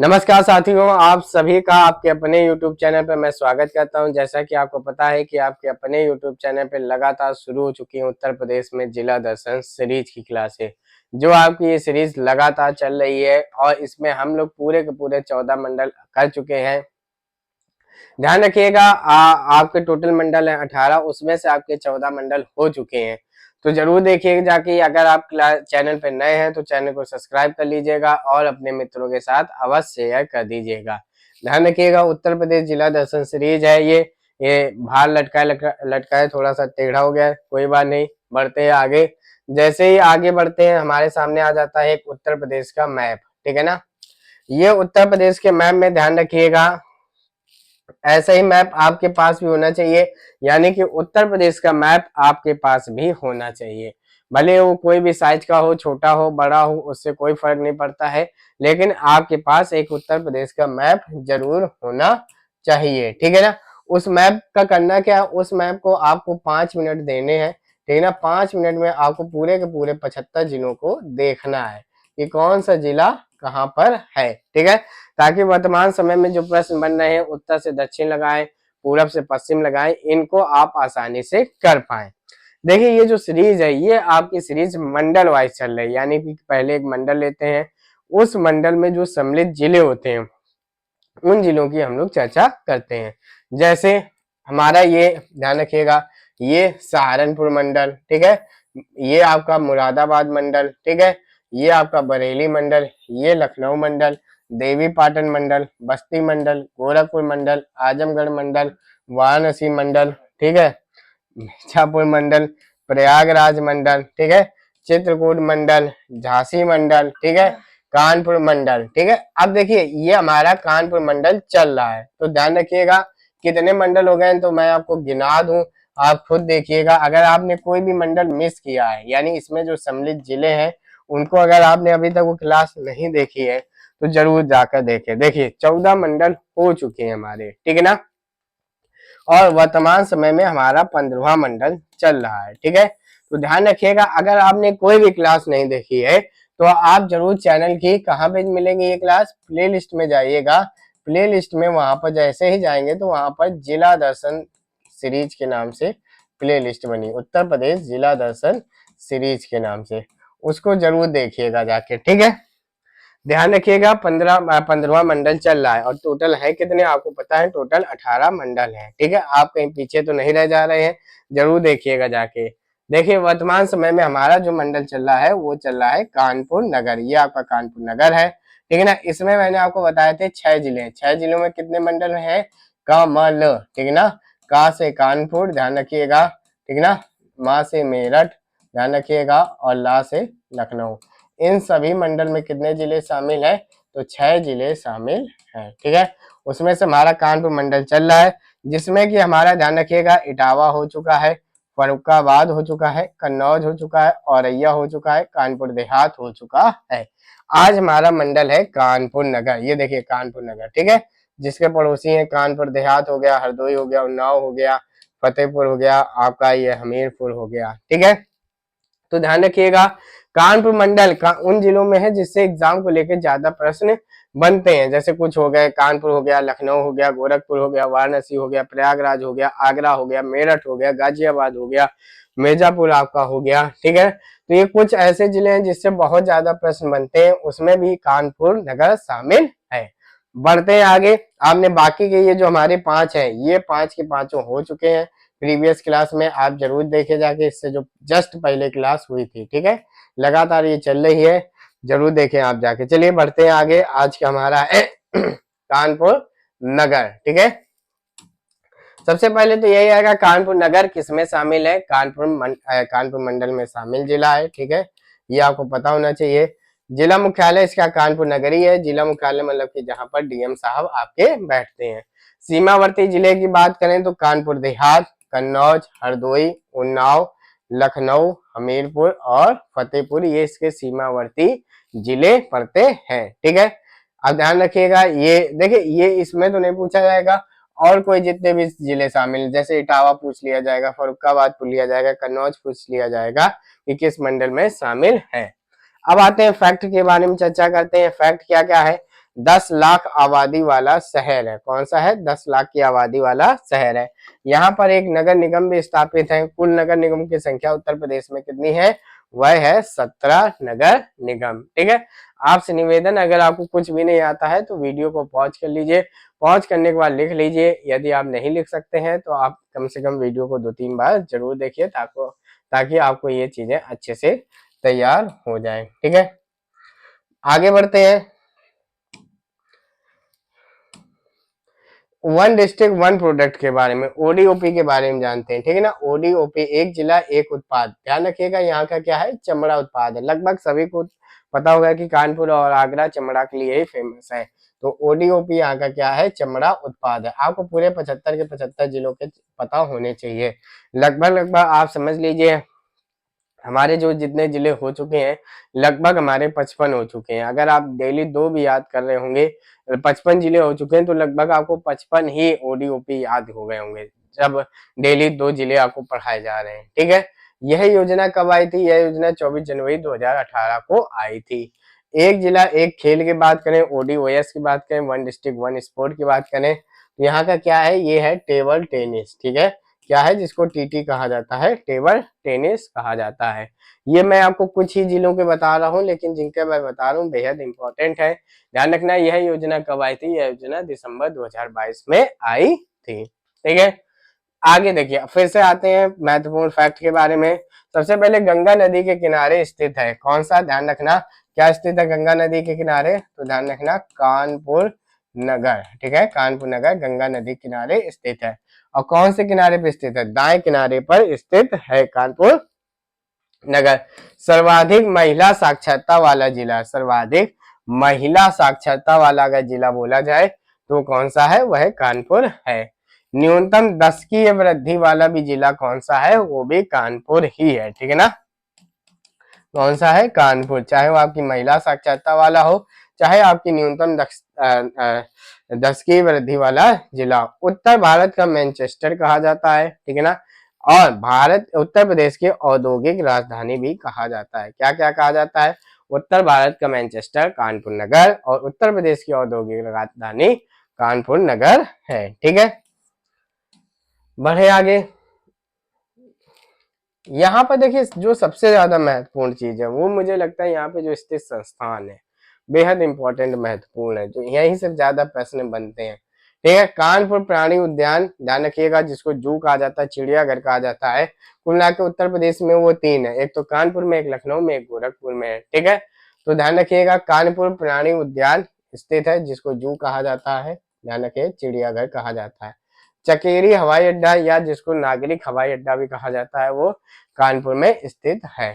नमस्कार साथियों, आप सभी का आपके अपने YouTube चैनल पर मैं स्वागत करता हूं। जैसा कि आपको पता है कि आपके अपने YouTube चैनल पे लगातार शुरू हो चुकी है उत्तर प्रदेश में जिला दर्शन सीरीज की क्लासें, जो आपकी ये सीरीज लगातार चल रही है और इसमें हम लोग पूरे के पूरे 14 मंडल कर चुके हैं। ध्यान रखिएगा, आपके टोटल मंडल है 18, उसमें से आपके 14 मंडल हो चुके हैं। तो जरूर देखिएगा जाके। अगर आप चैनल पे नए हैं तो चैनल को सब्सक्राइब कर लीजिएगा और अपने मित्रों के साथ अवश्य शेयर कर दीजिएगा। ध्यान रखिएगा, उत्तर प्रदेश जिला दर्शन सीरीज है ये बाहर लटका है, थोड़ा सा टेढ़ा हो गया है, कोई बात नहीं, बढ़ते हैं आगे। जैसे ही आगे बढ़ते हैं हमारे सामने आ जाता है एक उत्तर प्रदेश का मैप, ठीक है ना। ये उत्तर प्रदेश के मैप में ध्यान रखिएगा, ऐसा ही मैप आपके पास भी होना चाहिए, यानी कि उत्तर प्रदेश का मैप आपके पास भी होना चाहिए। भले वो कोई भी साइज का हो, छोटा हो, बड़ा हो, उससे कोई फर्क नहीं पड़ता है, लेकिन आपके पास एक उत्तर प्रदेश का मैप जरूर होना चाहिए, ठीक है ना। उस मैप का करना क्या है, उस मैप को आपको 5 मिनट देने हैं, ठीक है ना। 5 मिनट में आपको पूरे के पूरे 75 जिलों को देखना है कि कौन सा जिला कहाँ पर है, ठीक है। ताकि वर्तमान समय में जो प्रश्न बन रहे हैं, उत्तर से दक्षिण लगाएं, पूरब से पश्चिम लगाएं, इनको आप आसानी से कर पाएं। देखिए, ये जो सीरीज है ये आपकी सीरीज मंडल वाइज चल रही है, यानी कि पहले एक मंडल लेते हैं, उस मंडल में जो सम्मिलित जिले होते हैं उन जिलों की हम लोग चर्चा करते हैं। जैसे हमारा ये ध्यान रखिएगा, ये सहारनपुर मंडल, ठीक है, ये आपका मुरादाबाद मंडल, ठीक है, ये आपका बरेली मंडल, ये लखनऊ मंडल, देवी पाटन मंडल, बस्ती मंडल, गोरखपुर मंडल, आजमगढ़ मंडल, वाराणसी मंडल, ठीक है, मिर्जापुर मंडल, प्रयागराज मंडल, ठीक है, चित्रकूट मंडल, झांसी मंडल, ठीक है, कानपुर मंडल, ठीक है। अब देखिए ये हमारा कानपुर मंडल चल रहा है, तो ध्यान रखिएगा कितने मंडल हो गए, तो मैं आपको गिना दूं, आप खुद देखिएगा। अगर आपने कोई भी मंडल मिस किया है, यानी इसमें जो सम्मिलित जिले हैं उनको अगर आपने अभी तक वो क्लास नहीं देखी है तो जरूर जाकर देखें। देखिए 14 मंडल हो चुके हैं हमारे, ठीक है ना, और वर्तमान समय में हमारा 15वां मंडल चल रहा है, ठीक है। तो ध्यान रखिएगा, अगर आपने कोई भी क्लास नहीं देखी है तो आप जरूर चैनल की कहाँ पे मिलेंगे ये क्लास, प्ले लिस्ट में जाइएगा। प्ले लिस्ट में वहां पर जैसे ही जाएंगे तो वहां पर जिला दर्शन सीरीज के नाम से प्ले लिस्ट बनी, उत्तर प्रदेश जिला दर्शन सीरीज के नाम से, उसको जरूर देखिएगा जाके, ठीक है। ध्यान रखिएगा 15वां मंडल चल रहा है और टोटल है कितने आपको पता है, टोटल 18 मंडल है, ठीक है। आप कहीं पीछे तो नहीं रह जा रहे हैं, जरूर देखिएगा जाके। देखिए वर्तमान समय में हमारा जो मंडल चल रहा है वो चल रहा है कानपुर नगर, ये आपका कानपुर नगर है, ठीक है ना। इसमें मैंने आपको बताए थे 6 जिले, 6 जिलों में कितने मंडल है, कमल, ठीक है ना, का से कानपुर, ध्यान रखिएगा, ठीक है ना, मा से मेरठ, ध्यान रखिएगा, और ला से लखनऊ। इन सभी मंडल में कितने जिले शामिल है, तो 6 जिले शामिल हैं, ठीक है। उसमें से हमारा कानपुर मंडल चल रहा है, जिसमें कि हमारा ध्यान रखिएगा इटावा हो चुका है, फर्रुखाबाद हो चुका है, कन्नौज हो चुका है, औरैया हो चुका है, कानपुर देहात हो चुका है। आज हमारा मंडल है कानपुर नगर, ये देखिए कानपुर नगर, ठीक है, जिसके पड़ोसी हैं कानपुर देहात हो गया, हरदोई हो गया, उन्नाव हो गया, फतेहपुर हो गया, आपका ये हमीरपुर हो गया, ठीक है। तो ध्यान रखिएगा कानपुर मंडल उन जिलों में है जिससे एग्जाम को लेकर ज्यादा प्रश्न बनते हैं। जैसे कुछ हो गए, कानपुर हो गया, लखनऊ हो गया, गोरखपुर हो गया, वाराणसी हो गया, प्रयागराज हो गया, आगरा हो गया, मेरठ हो गया, गाजियाबाद हो गया, मिर्जापुर आपका हो गया, ठीक है। तो ये कुछ ऐसे जिले हैं जिससे बहुत ज्यादा प्रश्न बनते हैं, उसमें भी कानपुर नगर शामिल है। बढ़ते हैं आगे, आपने बाकी के ये जो हमारे 5 हैं, ये 5 के 5 हो चुके हैं प्रीवियस क्लास में, आप जरूर देखे जाके, इससे जो जस्ट पहले क्लास हुई थी, ठीक है, लगातार ये चल रही है, जरूर देखें आप जाके। चलिए बढ़ते हैं आगे, आज का हमारा है कानपुर नगर, ठीक है। सबसे पहले तो यही आएगा कानपुर नगर किसमें शामिल है, कानपुर मंडल में शामिल जिला है, ठीक है, ये आपको पता होना चाहिए। जिला मुख्यालय इसका कानपुर नगर ही है, जिला मुख्यालय मतलब कि जहां पर डीएम साहब आपके बैठते हैं। सीमावर्ती जिले की बात करें तो कानपुर देहात, कन्नौज, हरदोई, उन्नाव, लखनऊ, हमीरपुर और फतेहपुर, ये इसके सीमावर्ती जिले पड़ते हैं, ठीक है। अब ध्यान रखिएगा, ये देखिए ये इसमें तो नहीं पूछा जाएगा, और कोई जितने भी जिले शामिल, जैसे इटावा पूछ लिया जाएगा, फर्रुखाबाद पूछ लिया जाएगा, कन्नौज पूछ लिया जाएगा कि किस मंडल में शामिल है। अब आते हैं फैक्ट के बारे में चर्चा करते हैं। फैक्ट क्या क्या है, 10 लाख आबादी वाला शहर है। कौन सा है? 10 लाख की आबादी वाला शहर है। यहाँ पर एक नगर निगम भी स्थापित है। कुल नगर निगम की संख्या उत्तर प्रदेश में कितनी है? वह है 17 नगर निगम। ठीक है, आपसे निवेदन, अगर आपको कुछ भी नहीं आता है तो वीडियो को पॉज कर लीजिए। पॉज करने के बाद लिख लीजिए। यदि आप नहीं लिख सकते हैं तो आप कम से कम वीडियो को 2-3 बार जरूर देखिए, ताकि आपको ये चीजें अच्छे से तैयार हो जाए। ठीक है, आगे बढ़ते हैं। वन डिस्ट्रिक्ट वन प्रोडक्ट के बारे में, ओडीओपी के बारे में जानते हैं। ठीक है ना, ओडीओपी एक जिला एक उत्पाद। ध्यान रखिएगा, यहाँ का क्या है? चमड़ा उत्पाद है। लगभग सभी को पता होगा कि कानपुर और आगरा चमड़ा के लिए ही फेमस है। तो ओडीओपी यहाँ का क्या है? चमड़ा उत्पाद है। आपको पूरे 75 के 75 जिलों के पता होने चाहिए। लगभग आप समझ लीजिए, हमारे जो जितने जिले हो चुके हैं लगभग हमारे 55 हो चुके हैं। अगर आप डेली 2 भी याद कर रहे होंगे, 55 जिले हो चुके हैं, तो लगभग आपको 55 ही ओडीओपी याद हो गए होंगे जब डेली 2 जिले आपको पढ़ाए जा रहे हैं। ठीक है, यह योजना कब आई थी? यह योजना 24 जनवरी 2018 को आई थी। एक जिला एक खेल की बात करें, ओडीओएस की बात करें, वन डिस्ट्रिक्ट वन स्पोर्ट की बात करें, तो यहाँ का क्या है? ये है टेबल टेनिस। ठीक है, क्या है? जिसको टीटी कहा जाता है, टेबल टेनिस कहा जाता है। ये मैं आपको कुछ ही जिलों के बता रहा हूँ, लेकिन जिनके मैं बता रहा हूँ बेहद इंपॉर्टेंट है। ध्यान रखना, यह योजना कब आई थी? यह योजना दिसंबर 2022 में आई थी। ठीक है, आगे देखिए, फिर से आते हैं महत्वपूर्ण फैक्ट के बारे में। सबसे पहले गंगा नदी के किनारे स्थित है। कौन सा? ध्यान रखना, क्या स्थित है गंगा नदी के किनारे? तो ध्यान रखना, कानपुर नगर। ठीक है, कानपुर नगर गंगा नदी किनारे स्थित है। और कौन से किनारे पे स्थित है? दाएं किनारे पर स्थित है कानपुर नगर। सर्वाधिक महिला साक्षरता वाला जिला, सर्वाधिक महिला साक्षरता वाला अगर जिला बोला जाए तो कौन सा है? वह कानपुर है। न्यूनतम दशकीय वृद्धि वाला भी जिला कौन सा है? वो भी कानपुर ही है। ठीक है ना, कौन सा है? कानपुर। चाहे वो आपकी महिला साक्षरता वाला हो, चाहे आपकी न्यूनतम दशकीय वृद्धि वाला जिला। उत्तर भारत का मैनचेस्टर कहा जाता है। ठीक है ना, और उत्तर प्रदेश की औद्योगिक राजधानी भी कहा जाता है। क्या क्या कहा जाता है? उत्तर भारत का मैनचेस्टर कानपुर नगर, और उत्तर प्रदेश की औद्योगिक राजधानी कानपुर नगर है। ठीक है, बढ़े आगे। यहाँ पर देखिए, जो सबसे ज्यादा महत्वपूर्ण चीज है वो मुझे लगता है यहाँ पे जो स्थित संस्थान है बेहद इंपॉर्टेंट, महत्वपूर्ण है, जो यहीं से ज्यादा प्रश्न बनते हैं। ठीक है, कानपुर प्राणी उद्यान, ध्यान रखिएगा, जिसको जू कहा जाता है, चिड़ियाघर कहा जाता है। कुल मिला के उत्तर प्रदेश में वो 3 है, एक तो कानपुर में, एक लखनऊ में, एक गोरखपुर में है। ठीक है, तो ध्यान रखिएगा, कानपुर प्राणी उद्यान स्थित है, जिसको जू कहा जाता है। ध्यान रखिए, चिड़ियाघर कहा जाता है। चकेरी हवाई अड्डा, या जिसको नागरिक हवाई अड्डा भी कहा जाता है, वो कानपुर में स्थित है।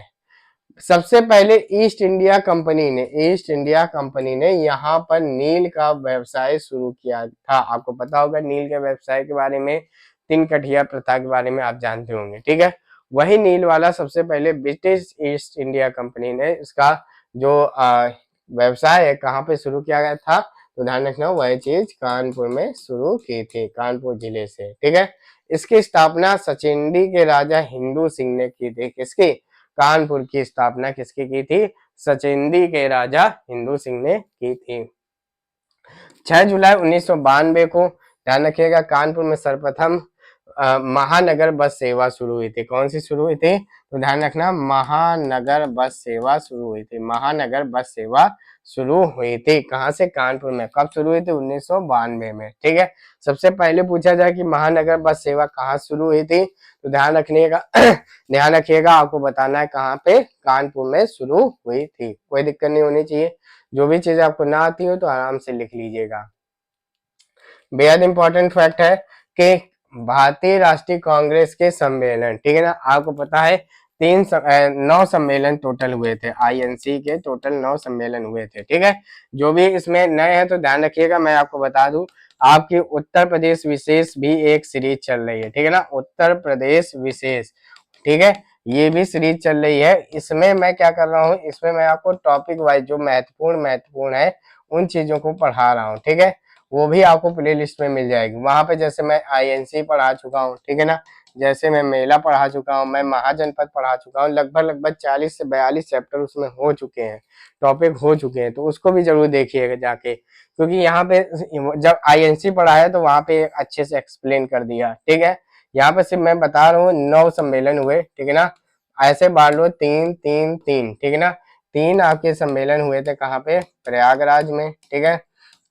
सबसे पहले ईस्ट इंडिया कंपनी ने यहाँ पर नील का व्यवसाय शुरू किया था। आपको पता होगा नील के व्यवसाय के बारे में, 3 कठिया प्रथा के बारे में आप जानते होंगे। ठीक है, वही नील वाला सबसे पहले ब्रिटिश ईस्ट इंडिया कंपनी ने इसका जो व्यवसाय है कहाँ पे शुरू किया गया था? तो ध्यान रखना, वह चीज कानपुर में शुरू की थी, कानपुर जिले से। ठीक है, इसकी स्थापना सचिंडी के राजा हिंदू सिंह ने की थी। किसकी? कानपुर की स्थापना किसकी की थी? सचिंडी के राजा हिंदू सिंह ने की थी। 6 जुलाई 1992 को, ध्यान रखिएगा, कानपुर में सर्वप्रथम महानगर बस सेवा शुरू हुई थी। कौन सी शुरू हुई थी? तो ध्यान रखना, महानगर बस सेवा शुरू हुई थी। महानगर बस सेवा शुरू हुई थी कहाँ से? कानपुर में। कब शुरू हुई थी? 1992 में। ठीक है, सबसे पहले पूछा जाए कि महानगर बस सेवा कहाँ शुरू हुई थी, तो ध्यान रखिएगा ध्यान रखिएगा, आपको बताना है कहाँ पे? कानपुर में शुरू हुई थी। कोई दिक्कत नहीं होनी चाहिए, जो भी चीज आपको ना आती हो तो आराम से लिख लीजिएगा। बेहद इंपॉर्टेंट फैक्ट है कि भारतीय राष्ट्रीय कांग्रेस के सम्मेलन, ठीक है ना, आपको पता है 9 सम्मेलन टोटल हुए थे। आईएनसी के टोटल 9 सम्मेलन हुए थे। ठीक है, जो भी इसमें नए हैं तो ध्यान रखिएगा, मैं आपको बता दूं, आपकी उत्तर प्रदेश विशेष भी एक सीरीज चल रही है। ठीक है ना, उत्तर प्रदेश विशेष, ठीक है, ये भी सीरीज चल रही है। इसमें मैं क्या कर रहा हूँ, इसमें मैं आपको टॉपिक वाइज जो महत्वपूर्ण है उन चीजों को पढ़ा रहा हूँ। ठीक है, वो भी आपको प्ले लिस्ट में मिल जाएगी। वहां पे जैसे मैं आईएनसी पढ़ा चुका हूँ, ठीक है ना, जैसे मैं मेला पढ़ा चुका हूँ, मैं महाजनपद पढ़ा चुका हूँ, लगभग 40 से 42 चैप्टर उसमें हो चुके हैं, टॉपिक हो चुके हैं, तो उसको भी जरूर देखिएगा जाके, क्योंकि यहाँ पे जब आईएनसी पढ़ा है तो वहाँ पे अच्छे से एक्सप्लेन कर दिया। ठीक है, यहाँ पे सिर्फ मैं बता रहा हूँ 9 सम्मेलन हुए। ठीक है ना, ऐसे बांट लो 3 3 3। ठीक है ना, 3 आपके सम्मेलन हुए थे कहाँ पे, प्रयागराज में। ठीक है,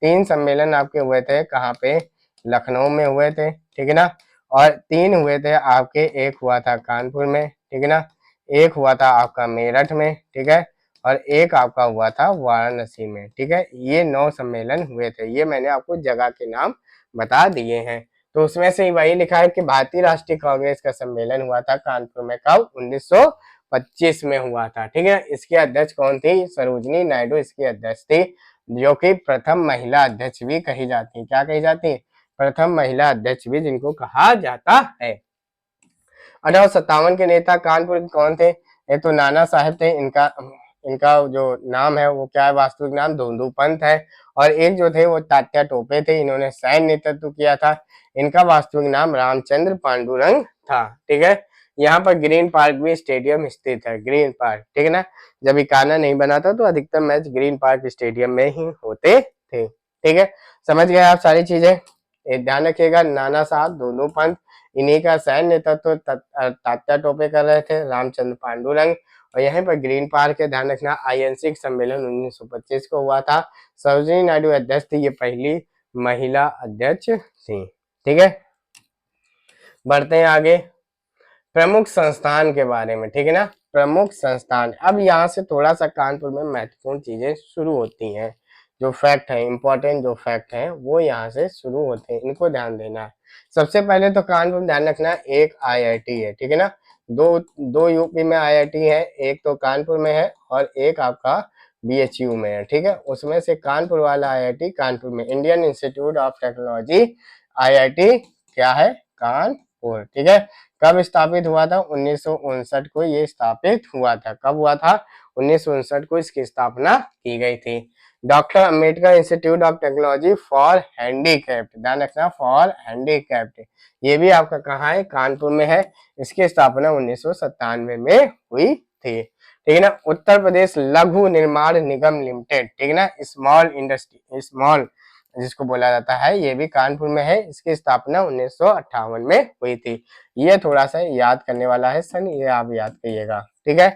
3 सम्मेलन आपके हुए थे कहाँ पे, लखनऊ में हुए थे। ठीक है ना, और 3 हुए थे आपके, एक हुआ था कानपुर में। ठीक है ना, एक हुआ था आपका मेरठ में। ठीक है, और एक आपका हुआ था वाराणसी में। ठीक है, ये 9 सम्मेलन हुए थे, ये मैंने आपको जगह के नाम बता दिए हैं। तो उसमें से वही लिखा है कि भारतीय राष्ट्रीय कांग्रेस का सम्मेलन हुआ था कानपुर में, कब, 1925 में हुआ था। ठीक है, इसकी अध्यक्ष कौन थी, सरोजनी नायडू इसकी अध्यक्ष थी, जो कि प्रथम महिला अध्यक्ष भी कही जाती है। क्या कही जाती है, प्रथम महिला अध्यक्ष भी जिनको कहा जाता है। 1857 के नेता कानपुर के कौन थे, एक तो नाना साहब थे, इनका इनका जो नाम है वो क्या है, वास्तविक नाम धोंदू पंत है, और एक जो थे वो तात्या टोपे थे, इन्होंने सैन्य नेतृत्व किया था, इनका वास्तविक नाम रामचंद्र पांडुरंग था। ठीक है, यहाँ पर ग्रीन पार्क भी स्टेडियम स्थित है, ग्रीन पार्क। ठीक है ना, जब इकाना नहीं बना था तो अधिकतर मैच ग्रीन पार्क स्टेडियम में ही होते थे। ठीक है, समझ गए आप सारी चीजें, ध्यान रखिएगा। नाना साहब धोंदू पंत, इन्हीं का सैन्य नेतृत्व तात्या टोपे कर रहे थे, रामचंद्र पांडुरंग। और यहाँ पर ग्रीन पार्क है, ध्यान रखना, आईएनसी सम्मेलन 1925 को हुआ था, सरोजिनी नायडू अध्यक्ष थी, ये पहली महिला अध्यक्ष थी। ठीक है, बढ़ते हैं आगे प्रमुख संस्थान के बारे में। ठीक है ना, प्रमुख संस्थान, अब यहाँ से थोड़ा सा कानपुर में महत्वपूर्ण चीजें शुरू होती हैं, जो फैक्ट है, इंपॉर्टेंट जो फैक्ट है वो यहाँ से शुरू होते हैं, इनको ध्यान देना है। सबसे पहले तो कानपुर में ध्यान रखना, एक आईआईटी है। ठीक है ना, दो यूपी में आईआईटी है, एक तो कानपुर में है और एक आपका बीएचयू में है। ठीक है, उसमें से कानपुर वाला आईआईटी कानपुर में, Indian institute of technology, IIT क्या है, कानपुर। ठीक है, कब स्थापित हुआ था, 1959 को ये स्थापित हुआ था। कब हुआ था, 1959 को इसकी स्थापना की गई थी। Doctor Ambedkar institute of technology for handicapped, ध्यान रखना, फॉर हैंडीकैप्ड, ये भी आपका कहाँ है, कानपुर में है, इसकी स्थापना 1997 में हुई थी। ठीक है ना, उत्तर प्रदेश लघु निर्माण निगम लिमिटेड, ठीक है ना, स्मॉल इंडस्ट्री, स्मॉल जिसको बोला जाता है, ये भी कानपुर में है, इसकी स्थापना 1958 में हुई थी। ये थोड़ा सा याद करने वाला है सन, ये आप याद करिएगा। ठीक है,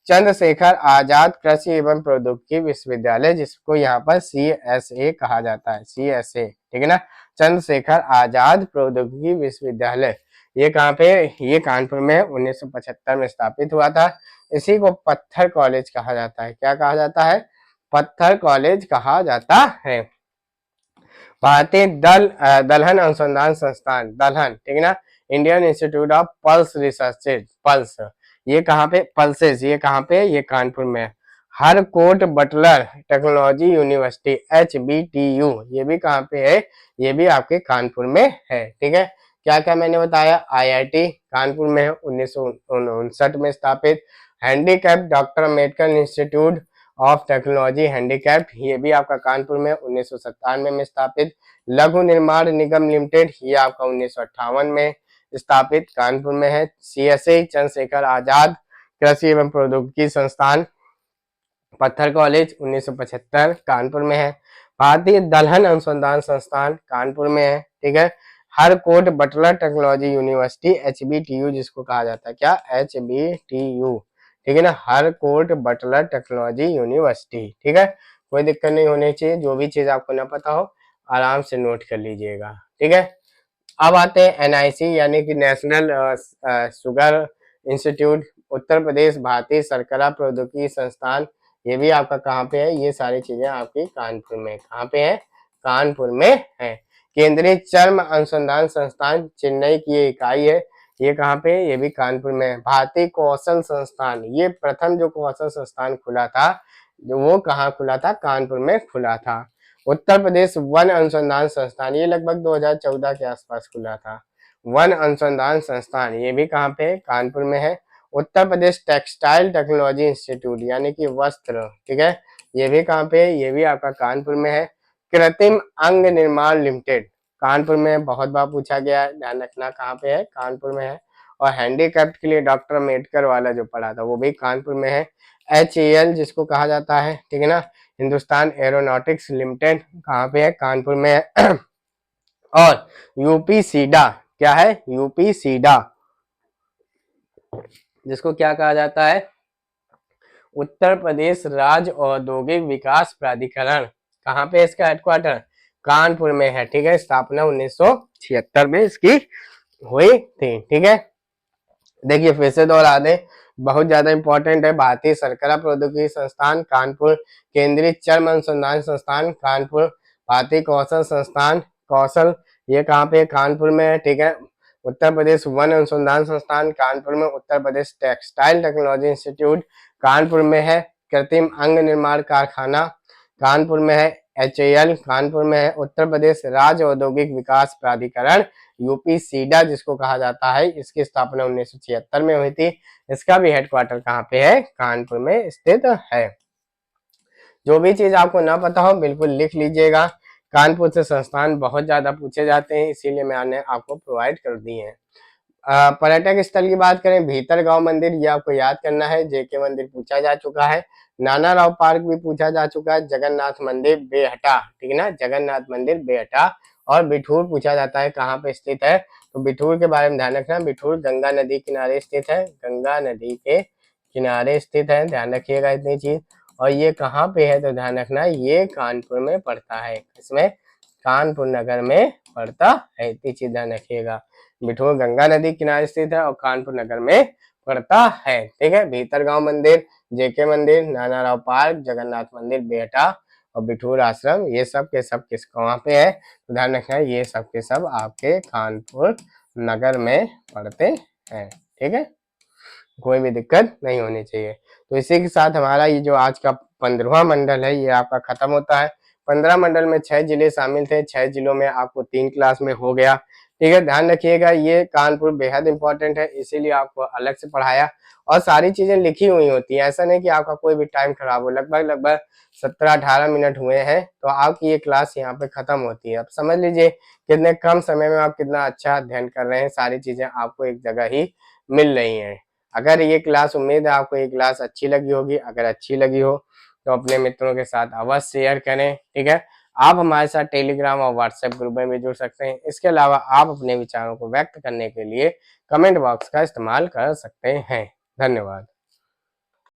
चंद्रशेखर आजाद कृषि एवं प्रौद्योगिकी विश्वविद्यालय, जिसको यहाँ पर CSA कहा जाता है, CSA। ठीक है ना, चंद्रशेखर आजाद प्रौद्योगिकी विश्वविद्यालय, ये कहाँ पे, ये कानपुर में 1975 में स्थापित हुआ था। इसी को पत्थर कॉलेज कहा जाता है। क्या कहा जाता है, पत्थर कॉलेज कहा जाता है। भारतीय दलहन अनुसंधान संस्थान, दलहन, ठीक है ना, Indian institute of pulse researches, pulse, ये कहाँ पे, पल्सेज, ये कहाँ पे, ये कानपुर में। Harcourt Buttler technology university, HBTU, ये भी कहाँ पे है, ये भी आपके कानपुर में है। ठीक है, क्या क्या मैंने बताया, IIT कानपुर में है, 1959 में स्थापित। Handicap doctor Ambedkar institute of technology handicapped, ये भी आपका कानपुर में 1997 में स्थापित। लघु निर्माण निगम लिमिटेड, ये आपका 1958 में स्थापित, कानपुर में है। CSA चंद्रशेखर आजाद कृषि एवं प्रौद्योगिकी संस्थान पत्थर कॉलेज 1975 कानपुर में है। भारतीय दलहन अनुसंधान संस्थान कानपुर में है। ठीक है, Harcourt Buttler technology university, HBTU जिसको कहा जाता है, क्या, HBTU, ठीक है ना, हरकोट बटलर टेक्नोलॉजी यूनिवर्सिटी। ठीक है, कोई दिक्कत नहीं होनी चाहिए, जो भी चीज आपको ना पता हो आराम से नोट कर लीजिएगा। ठीक है, अब आते हैं NIC यानी कि national sugar institute, Uttar Pradesh भारतीय शर्करा प्रौद्योगिकी संस्थान, ये भी आपका कहाँ पे है, ये सारी चीजें आपकी कानपुर में, कहाँ पे है, कानपुर में है। केंद्रीय चर्म अनुसंधान संस्थान चेन्नई की ये इकाई है, ये कहाँ पे है, ये भी कानपुर में है। भारतीय कौशल संस्थान, ये प्रथम जो कौशल संस्थान खुला था, जो वो कहाँ खुला था, कानपुर में खुला था। उत्तर प्रदेश वन अनुसंधान संस्थान, ये लगभग 2014 के आसपास खुला था। वन अनुसंधान संस्थान, ये भी कहाँ पे है, कानपुर में है। Uttar Pradesh textile technology institute यानी कि वस्त्र, ठीक है, ये भी कहाँ पे है, ये भी आपका कानपुर में है। कृत्रिम अंग निर्माण लिमिटेड, कानपुर में, बहुत बार पूछा गया है, ध्यान रखना, कहाँ पे है, कानपुर में है। और हैंडीकैप्ड के लिए डॉक्टर अम्बेडकर वाला जो पढ़ा था वो भी कानपुर में है। HAL जिसको कहा जाता है, ठीक है ना, हिंदुस्तान एरोनॉटिक्स लिमिटेड, कहाँ पे है, कानपुर में है। और यूपी सीडा, क्या है, यूपी सीडा, जिसको क्या कहा जाता है, उत्तर प्रदेश राज्य औद्योगिक विकास प्राधिकरण, कहाँ पे इसका हेडक्वार्टर, कानपुर में है, ठीक है। स्थापना 1976 में इसकी हुई थी, ठीक है। देखिए फिर से दोहरा दें, बहुत ज्यादा इंपॉर्टेंट है। भारतीय शर्करा प्रौद्योगिकी संस्थान कानपुर, केंद्रीय चर्म अनुसंधान संस्थान कानपुर, भारतीय कौशल संस्थान कौशल, ये कहाँ पे, कानपुर में है, ठीक है। उत्तर प्रदेश वन अनुसंधान संस्थान कानपुर में, Uttar Pradesh textile technology institute Kanpur में है, कृत्रिम अंग निर्माण कारखाना कानपुर में है, HAL कानपुर में है, उत्तर प्रदेश राज्य औद्योगिक विकास प्राधिकरण यूपी सीडा जिसको कहा जाता है, इसकी स्थापना 1976 में हुई थी। इसका भी हेडक्वार्टर कहाँ पे है, कानपुर में स्थित है। जो भी चीज आपको ना पता हो बिल्कुल लिख लीजिएगा। कानपुर से संस्थान बहुत ज्यादा पूछे जाते हैं, इसीलिए मैंने आपको प्रोवाइड कर दी है। पर्यटक स्थल की बात करें, भीतर गांव मंदिर, ये आपको याद करना है। JK मंदिर पूछा जा चुका है, नाना राव पार्क भी पूछा जा चुका है, जगन्नाथ मंदिर बेहटा, ठीक है ना, जगन्नाथ मंदिर बेहटा। और बिठूर पूछा जाता है कहाँ पे स्थित है, तो बिठूर के बारे में ध्यान रखना, बिठूर गंगा नदी किनारे स्थित है, गंगा नदी के किनारे स्थित है, ध्यान रखिएगा इतनी चीज। और ये कहाँ पे है, तो ध्यान रखना ये कानपुर में पड़ता है, इसमें कानपुर नगर में पड़ता है, इतनी चीज ध्यान रखिएगा। बिठूर गंगा नदी किनारे स्थित है और कानपुर नगर में पड़ता है, ठीक है। भीतर गांव मंदिर, JK मंदिर, नाना राव पार्क, जगन्नाथ मंदिर बेहटा और बिठूर आश्रम, ये सब के सब किस कहाँ पे है, तो ध्यान रखना है ये सब के सब आपके कानपुर नगर में पड़ते हैं, ठीक है। कोई भी दिक्कत नहीं होनी चाहिए। तो इसी के साथ हमारा ये जो आज का 15वां मंडल है ये आपका खत्म होता है। 15 मंडल में 6 जिले शामिल थे, 6 जिलों में आपको 3 क्लास में हो गया, ठीक है। ध्यान रखिएगा ये कानपुर बेहद इंपॉर्टेंट है, इसीलिए आपको अलग से पढ़ाया और सारी चीजें लिखी हुई होती हैं, ऐसा नहीं कि आपका कोई भी टाइम खराब हो। लगभग 17-18 मिनट हुए हैं तो आपकी ये क्लास यहाँ पे खत्म होती है। अब समझ लीजिए कितने कम समय में आप कितना अच्छा अध्ययन कर रहे हैं, सारी चीजें आपको एक जगह ही मिल रही है। अगर ये क्लास, उम्मीद है आपको ये क्लास अच्छी लगी होगी, अगर अच्छी लगी हो तो अपने मित्रों के साथ अवश्य शेयर करें, ठीक है। आप हमारे साथ टेलीग्राम और व्हाट्सएप ग्रुप में भी जुड़ सकते हैं। इसके अलावा आप अपने विचारों को व्यक्त करने के लिए कमेंट बॉक्स का इस्तेमाल कर सकते हैं। धन्यवाद।